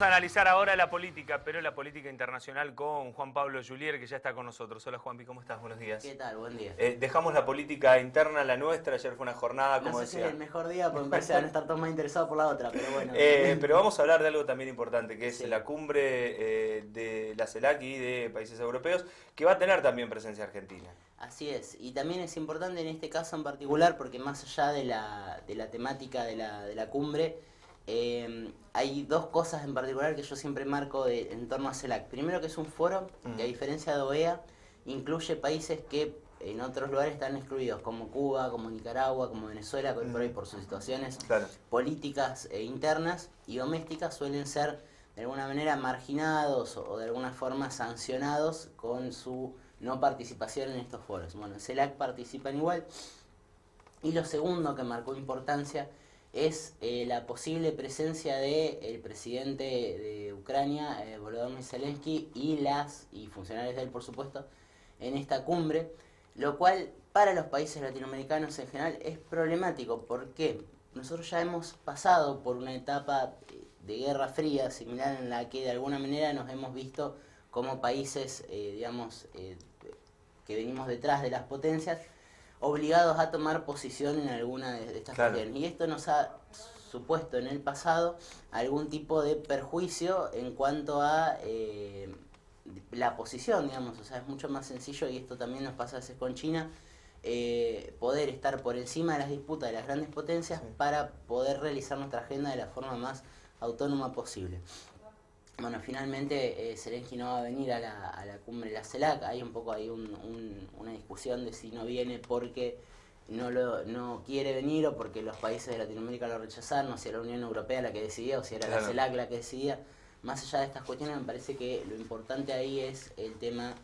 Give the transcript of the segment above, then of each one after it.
Vamos a analizar ahora la política, pero la política internacional con Juan Pablo Julier, que ya está con nosotros. Hola Juanpi, ¿cómo estás? Buenos días. ¿Qué tal? Buen día. Dejamos la política interna, la nuestra. Ayer fue una jornada, como No sé si decía. es el mejor día, porque me parece que van a estar todos más interesados por la otra, pero bueno. Pero vamos a hablar de algo también importante, que es Sí. la cumbre de la CELAC y de países europeos, que va a tener también presencia argentina. Así es, y también es importante en este caso en particular, porque más allá de la temática de la cumbre, hay dos cosas en particular que yo siempre marco en torno a CELAC. Primero, que es un foro que, a diferencia de OEA, incluye países que en otros lugares están excluidos, como Cuba, como Nicaragua, como Venezuela, que por ahí por sus situaciones políticas internas y domésticas suelen ser de alguna manera marginados o de alguna forma sancionados con su no participación en estos foros. Bueno, CELAC participan igual. Y lo segundo que marcó importancia es la posible presencia del presidente de Ucrania, Volodymyr Zelensky, y funcionarios de él, por supuesto, en esta cumbre, lo cual para los países latinoamericanos en general es problemático, porque nosotros ya hemos pasado por una etapa de guerra fría similar en la que de alguna manera nos hemos visto como países, que venimos detrás de las potencias, obligados a tomar posición en alguna de estas cuestiones. Y esto nos ha supuesto en el pasado algún tipo de perjuicio en cuanto a la posición, digamos. O sea, es mucho más sencillo, y esto también nos pasa a veces con China, poder estar por encima de las disputas de las grandes potencias para poder realizar nuestra agenda de la forma más autónoma posible. Bueno, finalmente Zelensky no va a venir a la cumbre de la CELAC. Hay un poco ahí una discusión de si no viene porque no quiere venir o porque los países de Latinoamérica lo rechazaron, o si era la Unión Europea la que decidía o si era la CELAC la que decidía. Más allá de estas cuestiones, me parece que lo importante ahí es el tema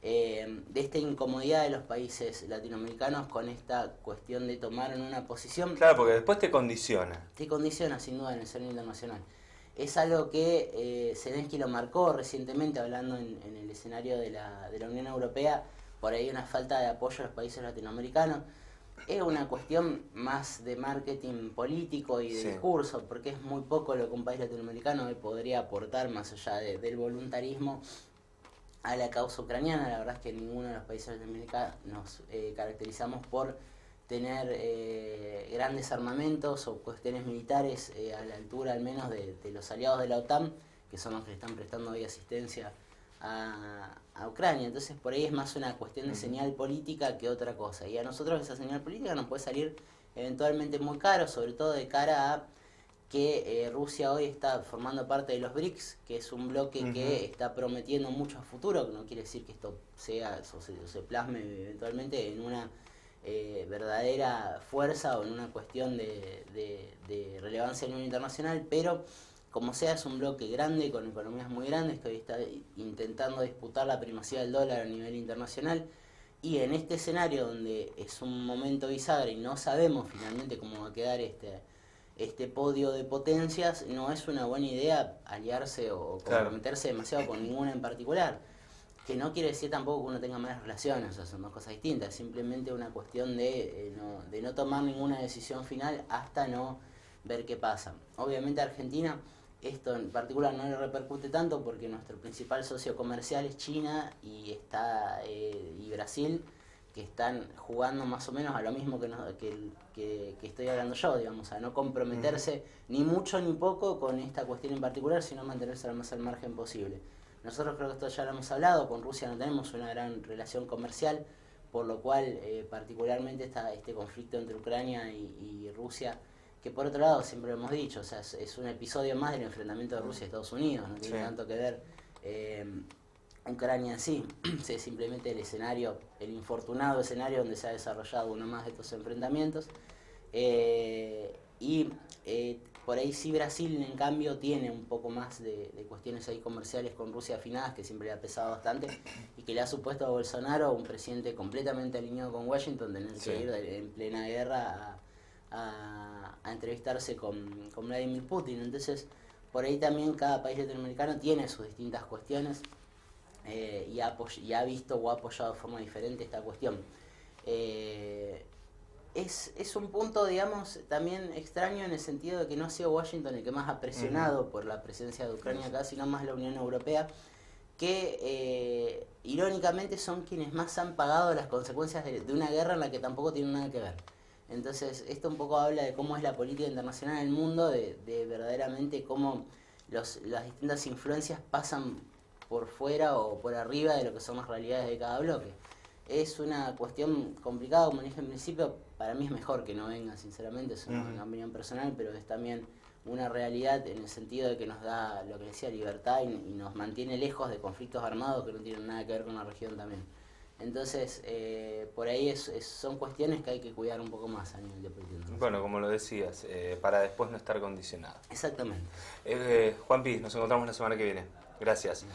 de esta incomodidad de los países latinoamericanos con esta cuestión de tomar una posición. Claro, porque después te condiciona. Te condiciona, sin duda, en el escenario internacional. Es algo que Zelensky lo marcó recientemente, hablando en el escenario de la Unión Europea, por ahí una falta de apoyo a los países latinoamericanos. Es una cuestión más de marketing político y de discurso, porque es muy poco lo que un país latinoamericano podría aportar más allá del voluntarismo a la causa ucraniana. La verdad es que ninguno de los países latinoamericanos nos caracterizamos por tener grandes armamentos o cuestiones militares a la altura al menos de los aliados de la OTAN, que son los que le están prestando hoy asistencia a Ucrania. Entonces por ahí es más una cuestión de señal política que otra cosa, y a nosotros esa señal política nos puede salir eventualmente muy caro, sobre todo de cara a que Rusia hoy está formando parte de los BRICS, que es un bloque que está prometiendo mucho a futuro, que no quiere decir que esto sea o se plasme eventualmente en una verdadera fuerza o en una cuestión de relevancia a nivel internacional, pero como sea es un bloque grande con economías muy grandes que hoy está intentando disputar la primacía del dólar a nivel internacional. Y en este escenario donde es un momento bisagra y no sabemos finalmente cómo va a quedar este podio de potencias, no es una buena idea aliarse o comprometerse demasiado con ninguna en particular. Que no quiere decir tampoco que uno tenga malas relaciones, o sea, son dos cosas distintas. Simplemente una cuestión de no tomar ninguna decisión final hasta no ver qué pasa. Obviamente a Argentina esto en particular no le repercute tanto porque nuestro principal socio comercial es China y Brasil, que están jugando más o menos a lo mismo que estoy hablando yo, digamos, a no comprometerse ni mucho ni poco con esta cuestión en particular, sino mantenerse lo más al margen posible. Nosotros creo que esto ya lo hemos hablado, con Rusia no tenemos una gran relación comercial, por lo cual particularmente está este conflicto entre Ucrania y Rusia, que por otro lado siempre lo hemos dicho, o sea, es un episodio más del enfrentamiento de Rusia y Estados Unidos, no tiene tanto que ver Ucrania en sí, es simplemente el escenario, el infortunado escenario donde se ha desarrollado uno más de estos enfrentamientos. Por ahí sí Brasil en cambio tiene un poco más de cuestiones ahí comerciales con Rusia afinadas, que siempre le ha pesado bastante, y que le ha supuesto a Bolsonaro, un presidente completamente alineado con Washington, tener que ir en plena guerra a entrevistarse con Vladimir Putin. Entonces por ahí también cada país latinoamericano tiene sus distintas cuestiones y ha visto o ha apoyado de forma diferente esta cuestión. es un punto, digamos, también extraño en el sentido de que no ha sido Washington el que más ha presionado por la presencia de Ucrania acá, sino más la Unión Europea, que irónicamente son quienes más han pagado las consecuencias de una guerra en la que tampoco tienen nada que ver. Entonces, esto un poco habla de cómo es la política internacional en el mundo, de verdaderamente cómo las distintas influencias pasan por fuera o por arriba de lo que son las realidades de cada bloque. Es una cuestión complicada, como dije en principio, para mí es mejor que no venga, sinceramente, es una opinión personal, pero es también una realidad en el sentido de que nos da, lo que decía, libertad y nos mantiene lejos de conflictos armados que no tienen nada que ver con la región también. Entonces, por ahí son cuestiones que hay que cuidar un poco más a nivel de política internacional. Bueno, como lo decías, para después no estar condicionado. Exactamente. Juanpi, nos encontramos la semana que viene. Gracias.